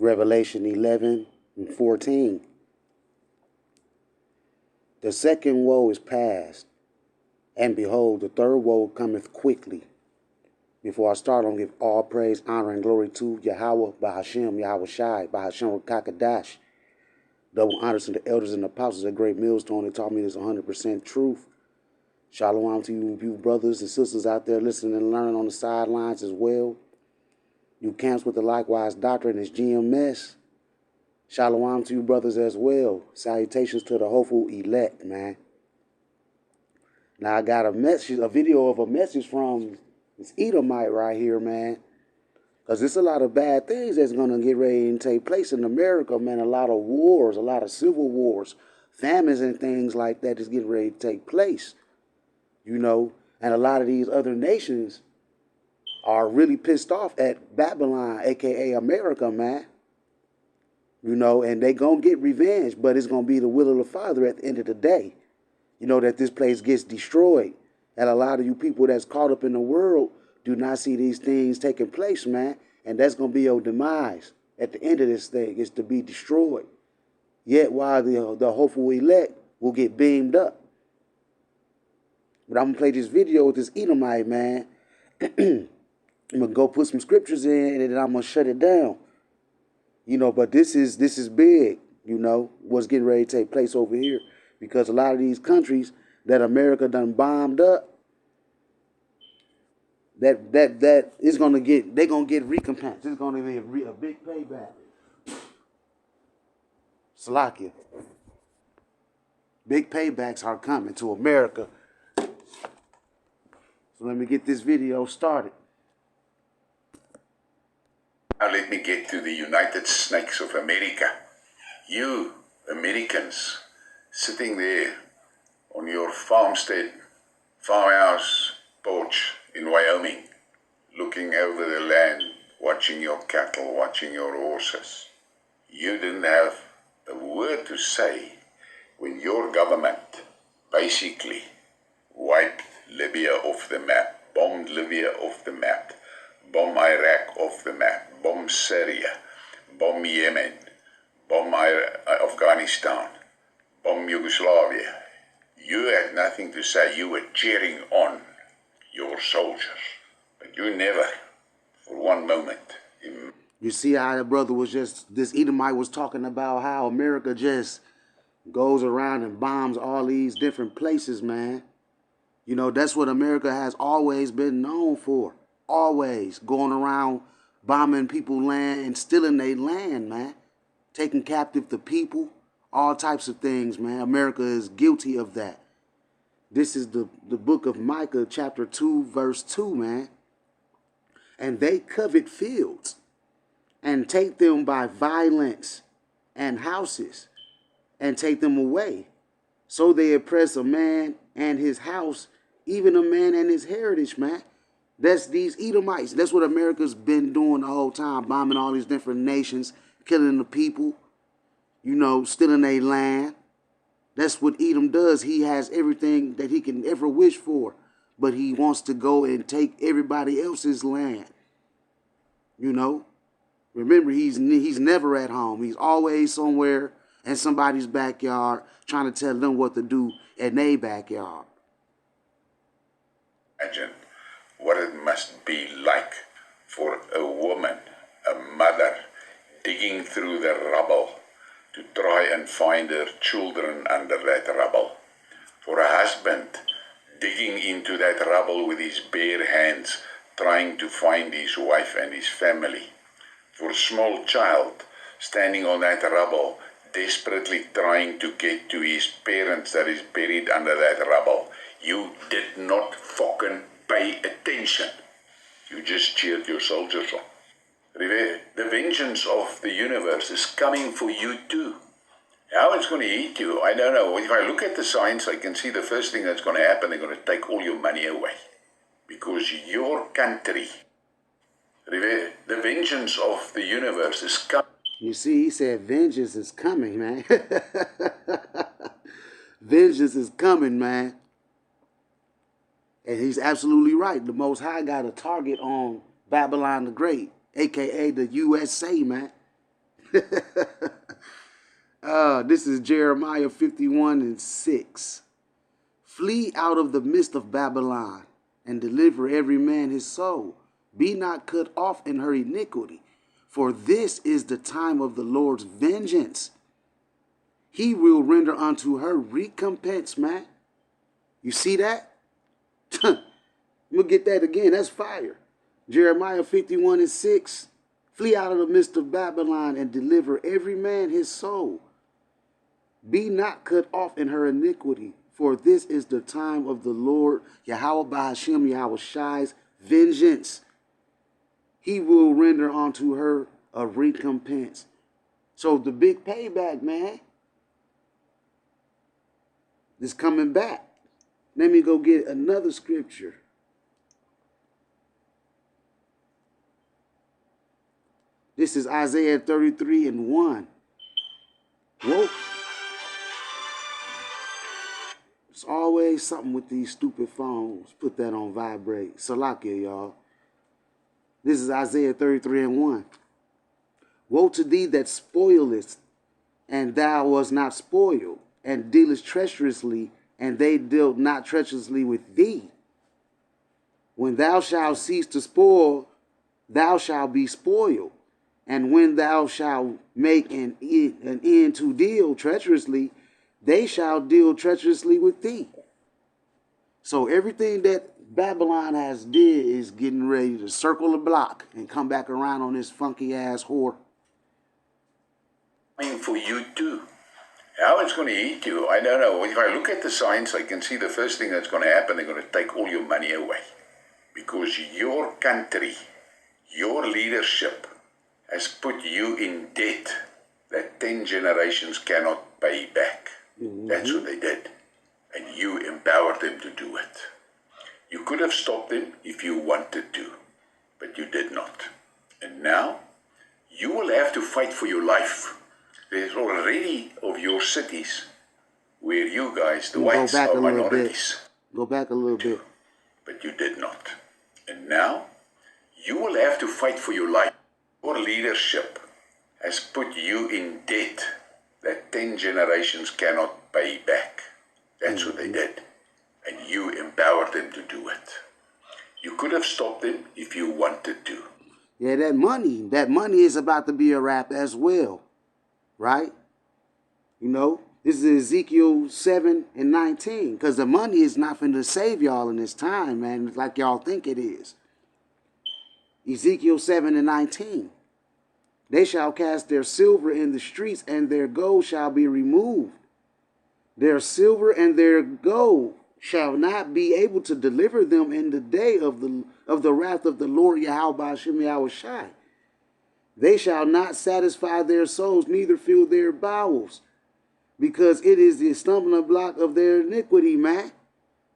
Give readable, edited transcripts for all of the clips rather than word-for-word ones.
Revelation 11:14. The second woe is past, and behold, the third woe cometh quickly. Before I start, I'm going to give all praise, honor, and glory to Yahweh, Bahashem, Yahweh Shai, Bahashem Kakadash. Double honors to the elders and apostles at Great Millstone that taught me this 100% truth. Shalom to you brothers and sisters out there listening and learning on the sidelines as well. You camps with the likewise doctrine is GMS. Shalom to you brothers as well. Salutations to the hopeful elect, man. Now I got a video of a message from this Edomite right here, man. Because there's a lot of bad things that's going to get ready and take place in America, man. A lot of wars, a lot of civil wars, famines and things like that is getting ready to take place. You know, and a lot of these other nations are really pissed off at Babylon, a.k.a. America, man. You know, and they going to get revenge, but it's going to be the will of the Father at the end of the day. You know, that this place gets destroyed. And a lot of you people that's caught up in the world do not see these things taking place, man. And that's going to be your demise at the end of this thing, is to be destroyed. Yet while the hopeful elect will get beamed up. But I'm going to play this video with this Edomite, man. I'm going to go put some scriptures in, and then I'm going to shut it down. You know, but this is big, you know, what's getting ready to take place over here. Because a lot of these countries that America done bombed up, that is going to get, they're going to get recompense. It's going to be a big payback. Salakia. Big paybacks are coming to America. So let me get this video started. Now let me get to the United Snakes of America. You Americans sitting there on your farmstead, farmhouse porch in Wyoming, looking over the land, watching your cattle, watching your horses. You didn't have a word to say when your government basically wiped Libya off the map, bombed Libya off the map, bombed Iraq off the map, bombed Syria, bombed Yemen, bombed Afghanistan, bombed Yugoslavia. You had nothing to say. You were cheering on your soldiers. But you never, for one moment. You see how the brother was just, this Edomite was talking about how America just goes around and bombs all these different places, man. You know, that's what America has always been known for. Always going around bombing people's land and stealing their land, man. Taking captive the people, all types of things, man. America is guilty of that. This is the book of Micah, chapter 2, verse 2, man. And they covet fields and take them by violence and houses and take them away. So they oppress a man and his house, even a man and his heritage, man. That's these Edomites. That's what America's been doing the whole time, bombing all these different nations, killing the people, you know, stealing their land. That's what Edom does. He has everything that he can ever wish for, but he wants to go and take everybody else's land. You know? Remember, he's never at home. He's always somewhere in somebody's backyard trying to tell them what to do in their backyard. Imagine what it must be like for a woman, a mother, digging through the rubble to try and find her children under that rubble. For a husband digging into that rubble with his bare hands, trying to find his wife and his family. For a small child standing on that rubble, desperately trying to get to his parents that is buried under that rubble. You did not fucking pay attention. You just cheered your soldiers on. The vengeance of the universe is coming for you too. How it's going to eat you, I don't know. If I look at the signs, I can see the first thing that's going to happen, they're going to take all your money away. Because your country, the vengeance of the universe is coming. You see, he said vengeance is coming, man. Vengeance is coming, man. And he's absolutely right. The Most High got a target on Babylon the Great, a.k.a. the USA, man. This is Jeremiah 51:6. Flee out of the midst of Babylon, and deliver every man his soul. Be not cut off in her iniquity, for this is the time of the Lord's vengeance. He will render unto her recompense, man. You see that? We'll get that again. That's fire. Jeremiah 51:6. Flee out of the midst of Babylon and deliver every man his soul. Be not cut off in her iniquity, for this is the time of the Lord, Yahweh Bahashem, Yahweh Shai's vengeance. He will render unto her a recompense. So the big payback, man, is coming back. Let me go get another scripture. This is Isaiah 33:1. Whoa. It's always something with these stupid phones. Put that on vibrate. Salakia, y'all. This is Isaiah 33:1. Woe to thee that spoilest, and thou wast not spoiled, and dealest treacherously, and they dealt not treacherously with thee. When thou shalt cease to spoil, thou shalt be spoiled. And when thou shalt make an end to deal treacherously, they shall deal treacherously with thee. So everything that Babylon has did is getting ready to circle the block and come back around on this funky ass whore. For you too. How it's going to eat you, I don't know. If I look at the signs, I can see the first thing that's going to happen, they're going to take all your money away. Because your country, your leadership, has put you in debt that 10 generations cannot pay back. That's what they did. And you empowered them to do it. You could have stopped them if you wanted to, but you did not. And now, you will have to fight for your life. There's already of your cities where you guys, the whites, are minorities. Go back a little bit. But you did not. And now, you will have to fight for your life. Your leadership has put you in debt that 10 generations cannot pay back. That's what they did. And you empowered them to do it. You could have stopped them if you wanted to. Yeah, that money is about to be a wrap as well. Right? You know, this is Ezekiel 7:19. Because the money is not going to save y'all in this time, man, like y'all think it is. Ezekiel 7:19. They shall cast their silver in the streets, and their gold shall be removed. Their silver and their gold shall not be able to deliver them in the day of the wrath of the Lord Yahweh Ba'ashem Yahweh Shai. They shall not satisfy their souls, neither fill their bowels, because it is the stumbling block of their iniquity, man.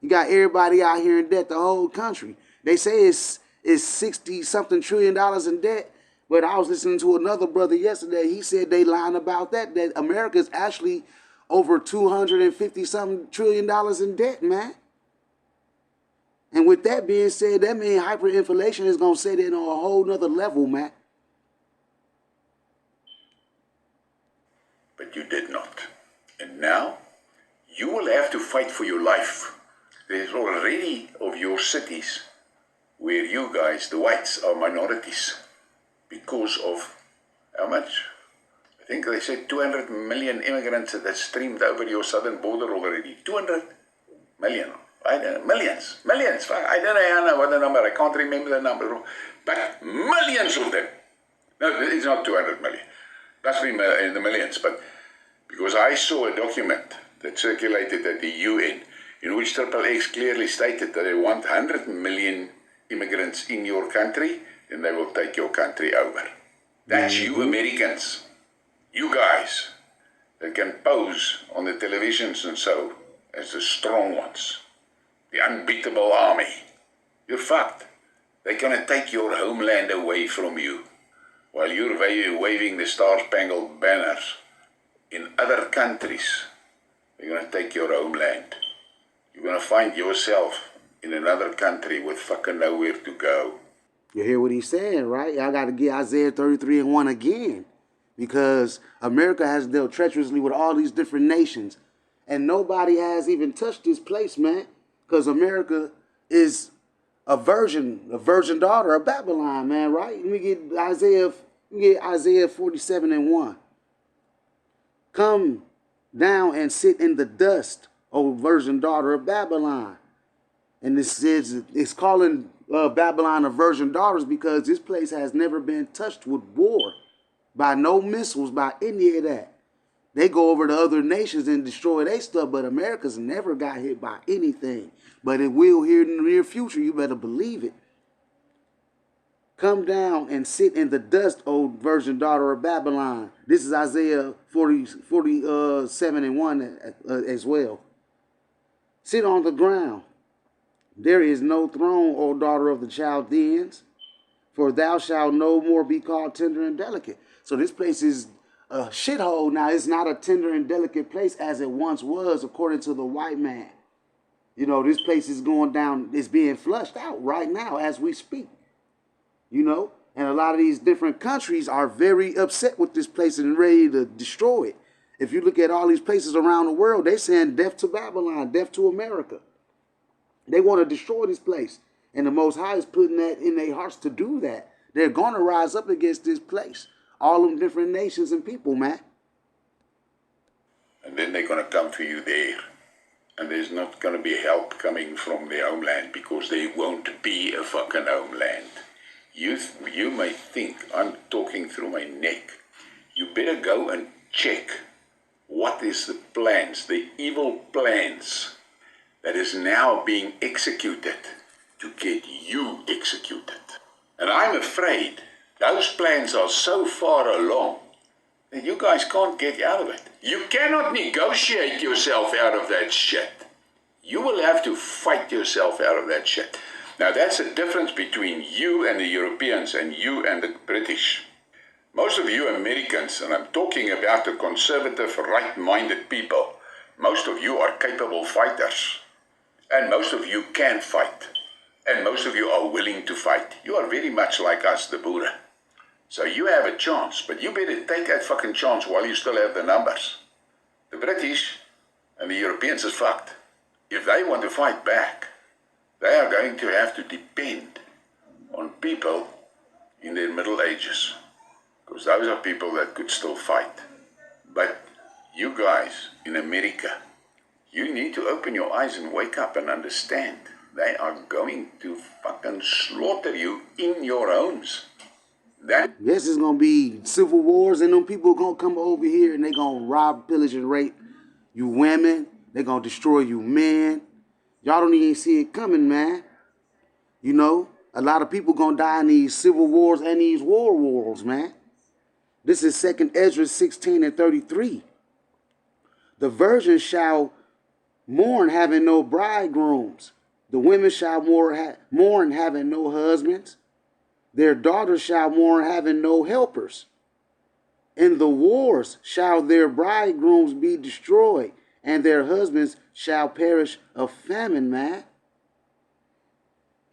You got everybody out here in debt, the whole country. They say it's 60-something trillion dollars in debt. But I was listening to another brother yesterday. He said they lying about that America is actually over 250-something trillion dollars in debt, man. And with that being said, that means hyperinflation is going to set in on a whole nother level, man. But you did not. And now, you will have to fight for your life. There's already of your cities where you guys, the whites, are minorities. Because of how much? I think they said 200 million immigrants that streamed over your southern border already. 200 million. I don't know, millions. I don't know what the number, I can't remember the number. But millions of them. No, it's not 200 million. Must be in the millions. But because I saw a document that circulated at the UN in which XXX clearly stated that they want 100 million immigrants in your country, and they will take your country over. That's you Americans. You guys that can pose on the televisions and so as the strong ones. The unbeatable army. You're fucked. They're going to take your homeland away from you while you're waving the Star-Spangled Banners in other countries. They're going to take your homeland. You're going to find yourself in another country with fucking nowhere to go. You hear what he's saying, right? I got to get Isaiah 33:1 again. because America has dealt treacherously with all these different nations. And nobody has even touched this place, man. Because America is a virgin daughter of Babylon, man, right? Let me get Isaiah 47:1. Come down and sit in the dust, O virgin daughter of Babylon. And this is it's calling Babylon a virgin daughters because this place has never been touched with war, by no missiles, by any of that. They go over to other nations and destroy their stuff, but America's never got hit by anything. But it will here in the near future. You better believe it. Come down and sit in the dust, O virgin daughter of Babylon. This is Isaiah 47:1 as well. Sit on the ground. There is no throne, O daughter of the Chaldeans, for thou shalt no more be called tender and delicate. So this place is a shithole now. It's not a tender and delicate place as it once was, according to the white man. You know, this place is going down, it's being flushed out right now as we speak. You know, and a lot of these different countries are very upset with this place and ready to destroy it. If you look at all these places around the world, they're saying death to Babylon, death to America. They want to destroy this place. And the Most High is putting that in their hearts to do that. They're going to rise up against this place. All them different nations and people, man. And then they're going to come for you there. And there's not going to be help coming from their homeland because there won't be a fucking homeland. You may think I'm talking through my neck. You better go and check what is the plans, the evil plans that is now being executed to get you executed. And I'm afraid those plans are so far along that you guys can't get out of it. You cannot negotiate yourself out of that shit. You will have to fight yourself out of that shit. Now that's the difference between you and the Europeans and you and the British. Most of you Americans, and I'm talking about the conservative, right-minded people, most of you are capable fighters. And most of you can fight. And most of you are willing to fight. You are very much like us, the Boere. So you have a chance, but you better take that fucking chance while you still have the numbers. The British and the Europeans are fucked. If they want to fight back, they are going to have to depend on people in their Middle Ages. Because those are people that could still fight. But you guys in America, you need to open your eyes and wake up and understand. They are going to fucking slaughter you in your homes. Yes, it's going to be civil wars, and them people going to come over here and they're going to rob, pillage, and rape you women. They're going to destroy you men. Y'all don't even see it coming, man. You know, a lot of people going to die in these civil wars and these wars, man. This is 2nd Ezra 16:33. The virgins shall mourn having no bridegrooms. The women shall mourn having no husbands. Their daughters shall mourn having no helpers. In the wars shall their bridegrooms be destroyed, and their husbands shall perish of famine, man.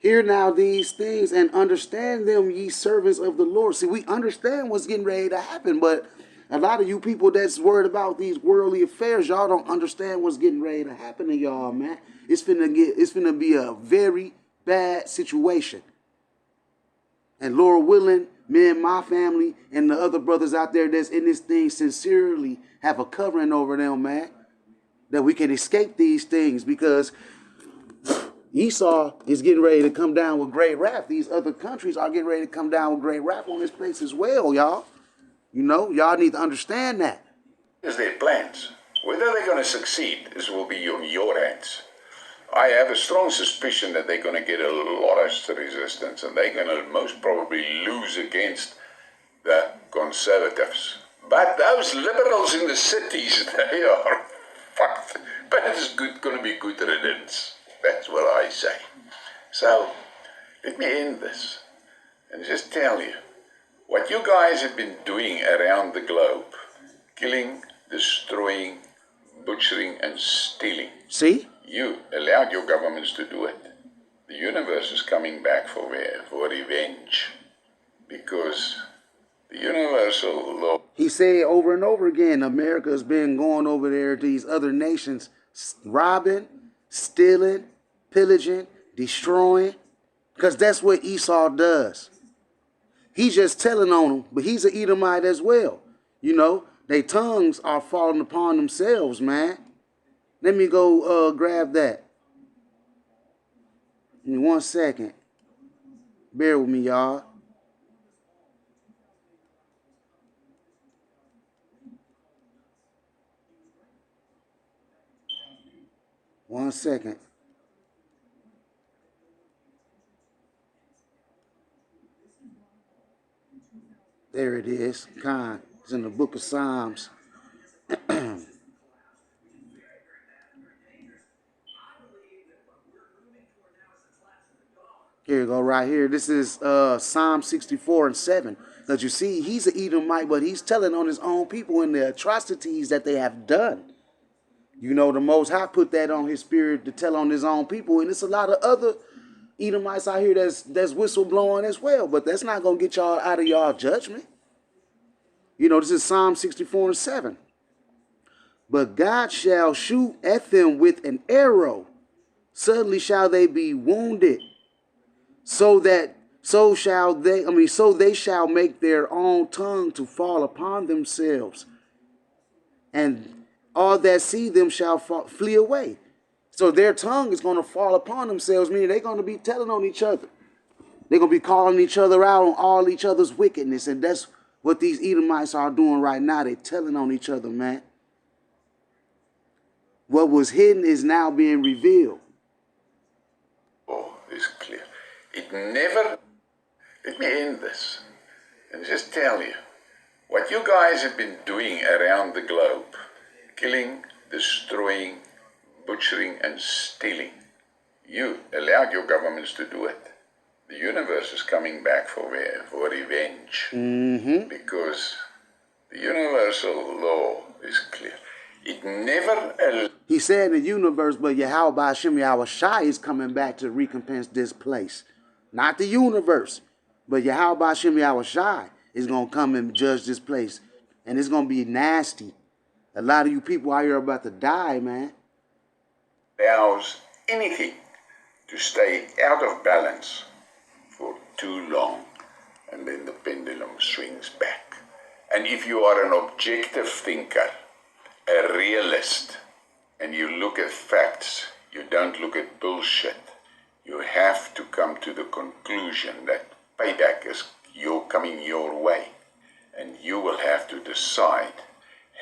Hear now these things and understand them, ye servants of the Lord. See, we understand what's getting ready to happen, but a lot of you people that's worried about these worldly affairs, y'all don't understand what's getting ready to happen to y'all, man. It's finna be a very bad situation. And Lord willing, me and my family and the other brothers out there that's in this thing sincerely have a covering over them, man. That we can escape these things, because Esau is getting ready to come down with great wrath. These other countries are getting ready to come down with great wrath on this place as well, y'all. You know, y'all need to understand that. Is their plans. Whether they're going to succeed, this will be on your hands. I have a strong suspicion that they're going to get a lot of resistance, and they're going to most probably lose against the conservatives. But those liberals in the cities, they are fucked. But it's going to be good riddance. That's what I say. So, let me end this and just tell you what you guys have been doing around the globe. Killing, destroying, butchering, and stealing. See? You allowed your governments to do it. The universe is coming back for revenge. Because the universal law He said over and over again, America has been going over there to these other nations, robbing, stealing, pillaging, destroying, because that's what Esau does. He's just telling on them, but he's an Edomite as well. You know, their tongues are falling upon themselves, man. Let me go grab that. Give me 1 second. Bear with me, y'all. One second. There it is. Khan. It's in the book of Psalms. Here you go, right here. This is Psalm 64 and 7. Because you see, he's an Edomite, but he's telling on his own people and the atrocities that they have done. You know, the Most High put that on his spirit to tell on his own people. And it's a lot of other Edomites out here that's whistleblowing as well. But that's not going to get y'all out of y'all judgment. You know, this is Psalm 64 and 7. But God shall shoot at them with an arrow. Suddenly shall they be wounded. So they shall make their own tongue to fall upon themselves. And all that see them shall flee away. So their tongue is going to fall upon themselves, meaning they're going to be telling on each other. They're going to be calling each other out on all each other's wickedness. And that's what these Edomites are doing right now. They're telling on each other, man. What was hidden is now being revealed. Oh, it's clear. It never... Let me end this and just tell you what you guys have been doing around the globe. Killing, destroying, butchering, and stealing. You allowed your governments to do it. The universe is coming back for revenge. Because the universal law is clear. It never... He said the universe, but Yahweh Hashem Yahweh Shai is coming back to recompense this place. Not the universe, but Yahweh Hashem Yahweh Shai is going to come and judge this place. And it's going to be nasty. A lot of you people out here are about to die, man. Allows anything to stay out of balance for too long, and then the pendulum swings back. And if you are an objective thinker, a realist, and you look at facts, you don't look at bullshit, you have to come to the conclusion that payback is coming your way, and you will have to decide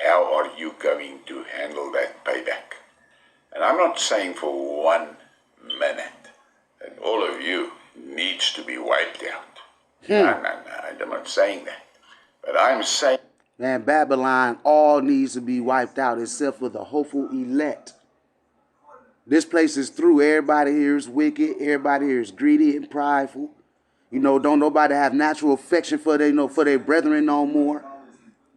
how are you going to handle that payback. And I'm not saying for 1 minute that all of you needs to be wiped out. No, I'm not saying that. But I'm saying... Man, Babylon all needs to be wiped out except for the hopeful elect. This place is through. Everybody here is wicked. Everybody here is greedy and prideful. You know, don't nobody have natural affection for their brethren no more.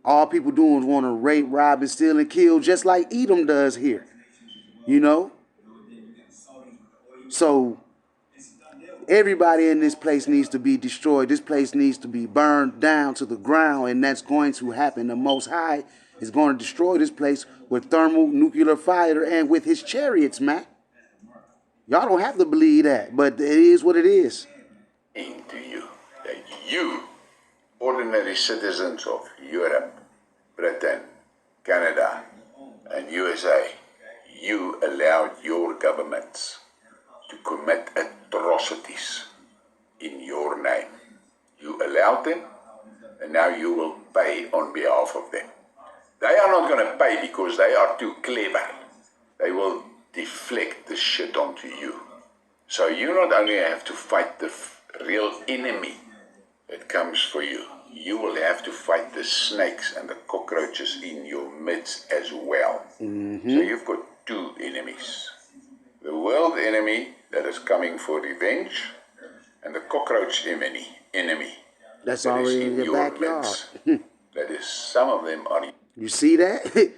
All people doing is want to rape, rob, and steal and kill just like Edom does here. You know? So, everybody in this place needs to be destroyed. This place needs to be burned down to the ground, and that's going to happen. The Most High is going to destroy this place with thermal nuclear fire and with his chariots, man. Y'all don't have to believe that, but it is what it is. To you, that you, ordinary citizens of Europe, Britain, Canada, and USA, you allowed your governments to commit atrocities in your name. You allowed them, and now you will pay on behalf of them. They are not going to pay because they are too clever. They will deflect the shit onto you. So you not only have to fight the real enemy that comes for you, you will have to fight the snakes and the cockroaches in your midst as well. So you've got 2 enemies. The world enemy that is coming for revenge, and the cockroach enemy that's that already is in in your backyard. That is, some of them are... You see that?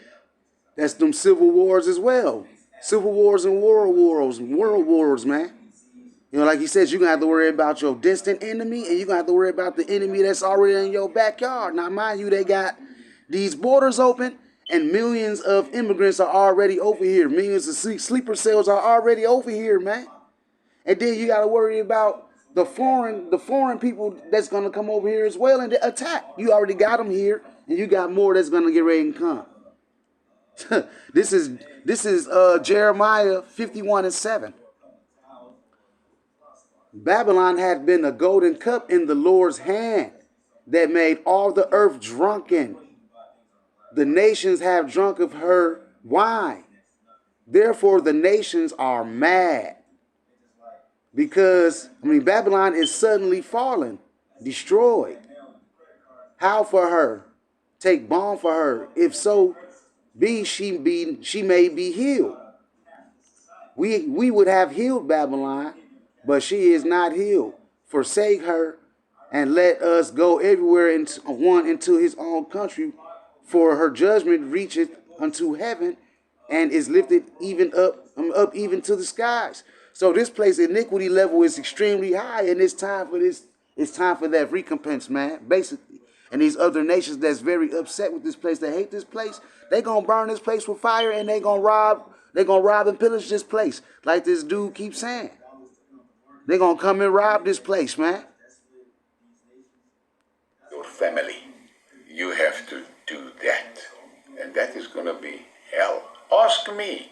That's them civil wars as well. Civil wars and world wars, man. You know, like he says, you're going to have to worry about your distant enemy, and you're going to have to worry about the enemy that's already in your backyard. Now, mind you, they got these borders open, and millions of immigrants are already over here. Millions of sleeper cells are already over here, man. And then you got to worry about the foreign people that's gonna come over here as well and attack. You already got them here, and you got more that's gonna get ready and come. this is Jeremiah 51:7. Babylon had been a golden cup in the Lord's hand that made all the earth drunken. The nations have drunk of her wine. Therefore, the nations are mad. Because, Babylon is suddenly fallen, destroyed. How for her? Take balm for her. If so she may be healed. We would have healed Babylon, but she is not healed. Forsake her, and let us go everywhere into his own country, for her judgment reacheth unto heaven, and is lifted even up even to the skies. So this place iniquity level is extremely high, and it's time for this. It's time for that recompense, man. Basically, and these other nations that's very upset with this place, that hate this place, they gonna burn this place with fire, and they gonna rob and pillage this place, like this dude keeps saying. They gonna come and rob this place, man. Your family, you have to do that, and that is gonna be hell. Ask me,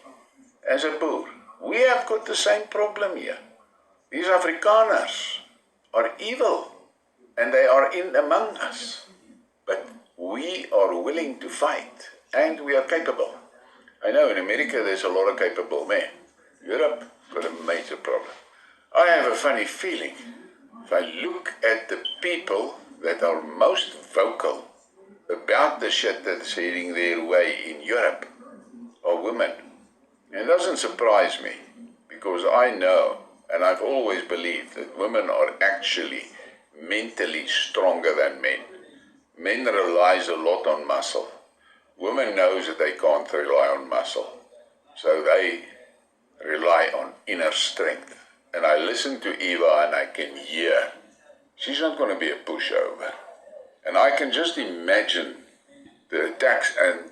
as a boer. We have got the same problem here. These Afrikaners are evil, and they are in among us. But we are willing to fight, and we are capable. I know in America there's a lot of capable men. Europe got a major problem. I have a funny feeling. If I look at the people that are most vocal about the shit that's heading their way in Europe are women. It doesn't surprise me, because I know, and I've always believed, that women are actually mentally stronger than men. Men relies a lot on muscle. Women knows that they can't rely on muscle, so they rely on inner strength. And I listen to Eva and I can hear she's not going to be a pushover. And I can just imagine the attacks and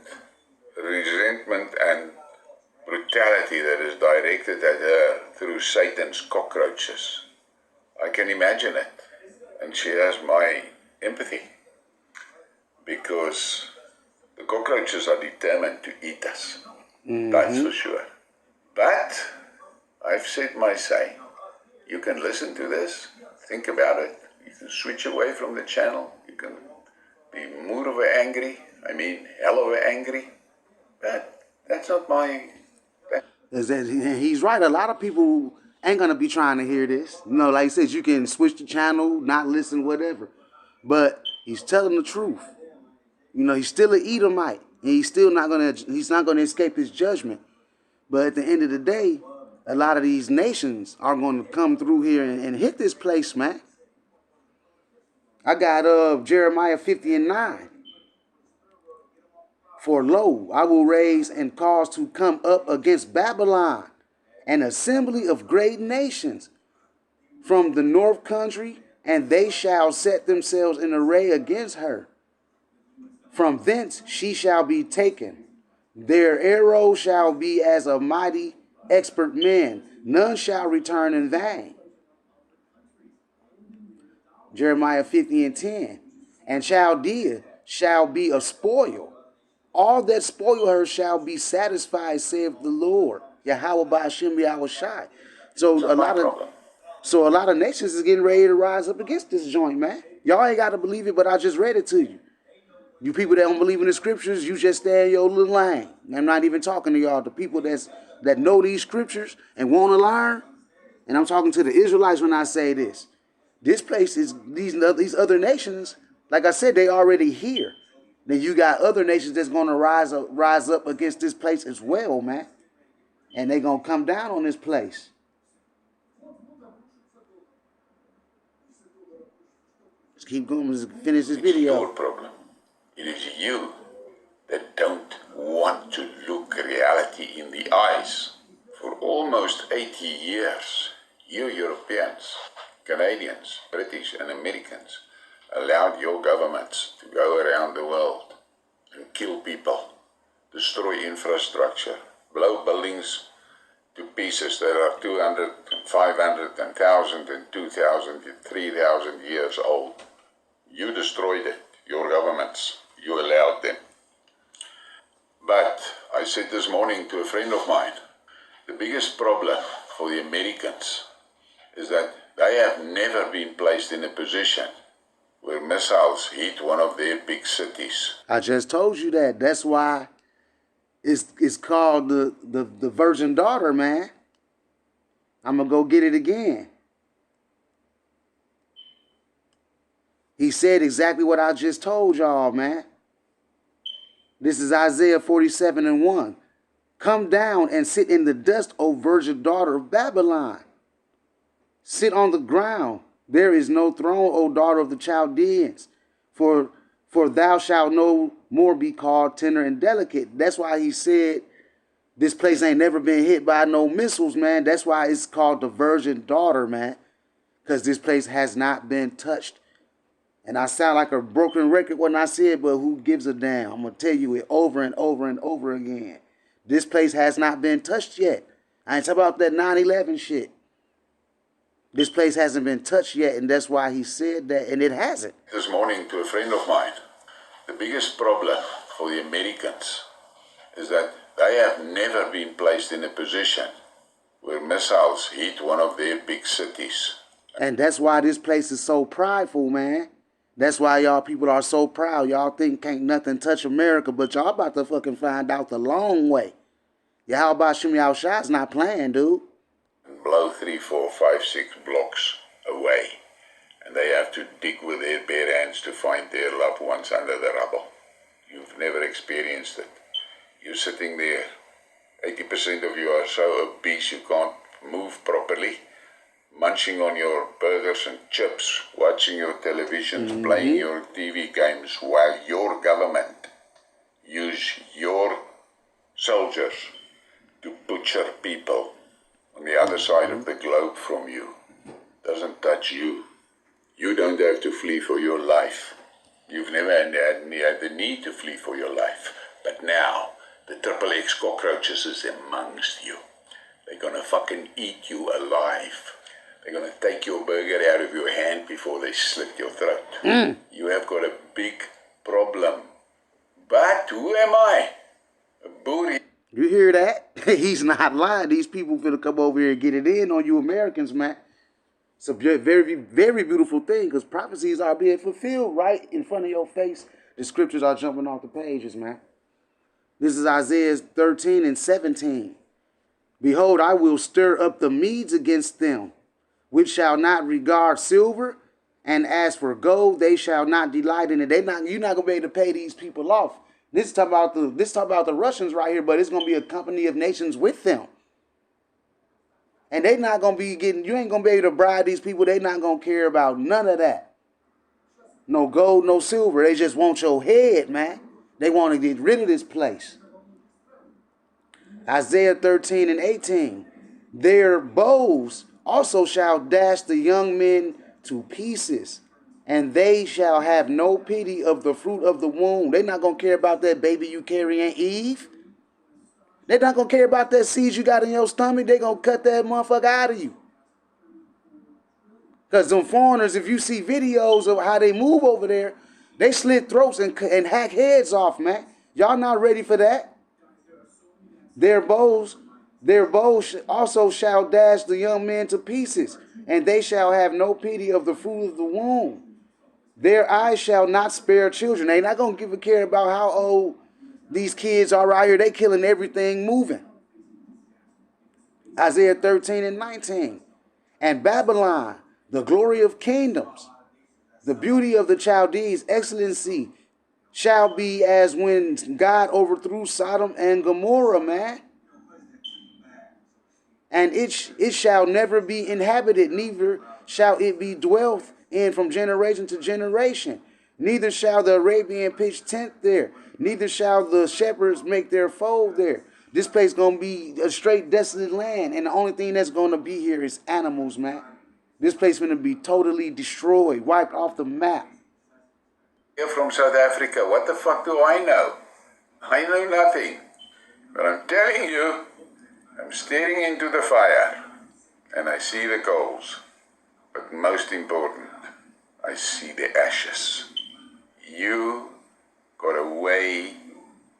resentment and brutality that is directed at her through Satan's cockroaches. I can imagine it. And she has my empathy. Because the cockroaches are determined to eat us. That's for sure. But I've said my say. You can listen to this, think about it. You can switch away from the channel. You can be more of angry. Hell of angry. But that's not my... He's right. A lot of people ain't gonna be trying to hear this. Like he says, you can switch the channel, not listen, whatever. But he's telling the truth. He's still an Edomite, and he's not gonna escape his judgment. But at the end of the day, a lot of these nations are gonna come through here and hit this place, man. I got Jeremiah 50:9. For lo, I will raise and cause to come up against Babylon an assembly of great nations from the north country, and they shall set themselves in array against her. From thence she shall be taken. Their arrow shall be as a mighty expert men. None shall return in vain. Jeremiah 50:10. And Chaldea shall be a spoil. All that spoil her shall be satisfied, saith the Lord. Yahweh Ba'ashem Yahweh Shai. So a lot of nations is getting ready to rise up against this joint, man. Y'all ain't got to believe it, but I just read it to you. You people that don't believe in the scriptures, you just stay in your little lane. I'm not even talking to y'all. The people that know these scriptures and want to learn, and I'm talking to the Israelites when I say this. This place is these other nations. Like I said, they already here. Then you got other nations that's going to rise up against this place as well, man. And they're going to come down on this place. Let's keep going. Let's finish this video. It's your problem. It is you that don't want to look reality in the eyes. For almost 80 years, you Europeans, Canadians, British and Americans allowed your governments to go around the world and kill people, destroy infrastructure, blow buildings to pieces that are 200 and 500 and 1,000 and 2,000 and 3,000 years old. You destroyed it, your governments. You allowed them. But I said this morning to a friend of mine, the biggest problem for the Americans is that they have never been placed in a position where missiles hit one of their big cities. I just told you that. That's why it's called the virgin daughter, man. I'm going to go get it again. He said exactly what I just told y'all, man. This is Isaiah 47:1. Come down and sit in the dust, O virgin daughter of Babylon. Sit on the ground. There is no throne, O daughter of the Chaldeans. For thou shalt no more be called tender and delicate. That's why he said this place ain't never been hit by no missiles, man. That's why it's called the virgin daughter, man. Because this place has not been touched. And I sound like a broken record when I say it, but who gives a damn? I'm going to tell you it over and over and over again. This place has not been touched yet. I ain't talking about that 9/11 shit. This place hasn't been touched yet, and that's why he said that, and it hasn't. This morning to a friend of mine, the biggest problem for the Americans is that they have never been placed in a position where missiles hit one of their big cities. And that's why this place is so prideful, man. That's why y'all people are so proud. Y'all think can't nothing touch America, but y'all about to fucking find out the long way. Yeah, how about Shimmy Out Shot's not playing, dude? Blow 3, 4, 5, 6 blocks away. And they have to dig with their bare hands to find their loved ones under the rubble. You've never experienced it. You're sitting there. 80% of you are so obese you can't move properly. Munching on your burgers and chips, watching your televisions, playing your TV games, while your government use your soldiers to butcher people on the other side of the globe from you. Doesn't touch you. You don't have to flee for your life. You've never had the need to flee for your life. But now, the XXX cockroaches is amongst you. They're gonna fucking eat you alive. They're going to take your burger out of your hand before they slit your throat. You have got a big problem. But who am I? A booty. You hear that? He's not lying. These people finna come over here and get it in on you Americans, man. It's a very, very beautiful thing because prophecies are being fulfilled right in front of your face. The scriptures are jumping off the pages, man. This is Isaiah 13:17. Behold, I will stir up the Medes against them, which shall not regard silver, and as for gold, they shall not delight in it. You're not gonna be able to pay these people off. This talk about the Russians right here, but it's gonna be a company of nations with them, and they not gonna be getting. You ain't gonna be able to bribe these people. They not gonna care about none of that. No gold, no silver. They just want your head, man. They want to get rid of this place. Isaiah 13:18. Their bows also shall dash the young men to pieces, and they shall have no pity of the fruit of the womb. They're not going to care about that baby you carrying, Eve. They're not going to care about that seed you got in your stomach. They're going to cut that motherfucker out of you. Because them foreigners, if you see videos of how they move over there, they slit throats and hack heads off, man. Y'all not ready for that. Their bows also shall dash the young men to pieces, and they shall have no pity of the fruit of the womb. Their eyes shall not spare children. They not going to give a care about how old these kids are out here. They killing everything moving. Isaiah 13:19. And Babylon, the glory of kingdoms, the beauty of the Chaldees, excellency, shall be as when God overthrew Sodom and Gomorrah, man. And it shall never be inhabited, neither shall it be dwelt in from generation to generation. Neither shall the Arabian pitch tent there, neither shall the shepherds make their fold there. This place gonna be a straight desolate land, and the only thing that's gonna be here is animals, man. This place gonna be totally destroyed, wiped off the map. You're from South Africa. What the fuck do I know? I know nothing, but I'm telling you, I'm staring into the fire and I see the coals. But most important, I see the ashes. You got away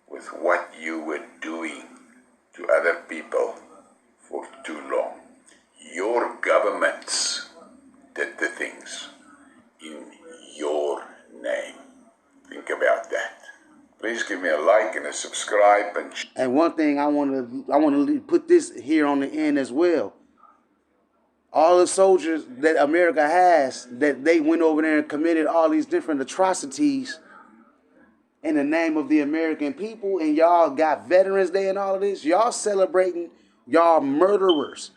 with what you were doing to other people for too long. Your governments did the things in your name. Think about that. Please give me a like and a subscribe. And one thing I want to put this here on the end as well. All the soldiers that America has, that they went over there and committed all these different atrocities in the name of the American people, and y'all got Veterans Day and all of this, y'all celebrating y'all murderers.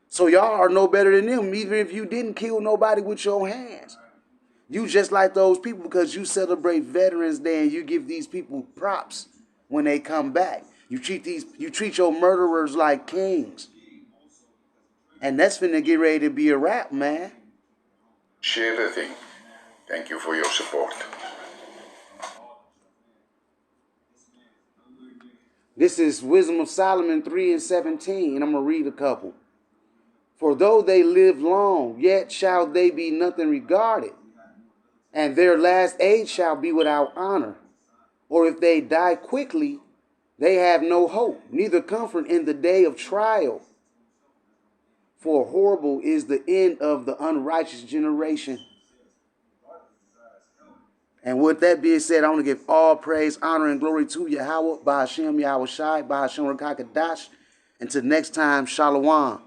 So y'all are no better than them, even if you didn't kill nobody with your hands. You just like those people because you celebrate Veterans Day and you give these people props when they come back. You treat your murderers like kings. And that's finna get ready to be a wrap, man. Share the thing. Thank you for your support. This is Wisdom of Solomon 3:17, and I'm going to read a couple. For though they live long, yet shall they be nothing regarded, and their last age shall be without honor. Or if they die quickly, they have no hope, neither comfort in the day of trial. For horrible is the end of the unrighteous generation. And with that being said, I want to give all praise, honor, and glory to Yahweh, Bahashem, Yahweh Shai, Bahashem Rakakadash. Until next time, Shalom.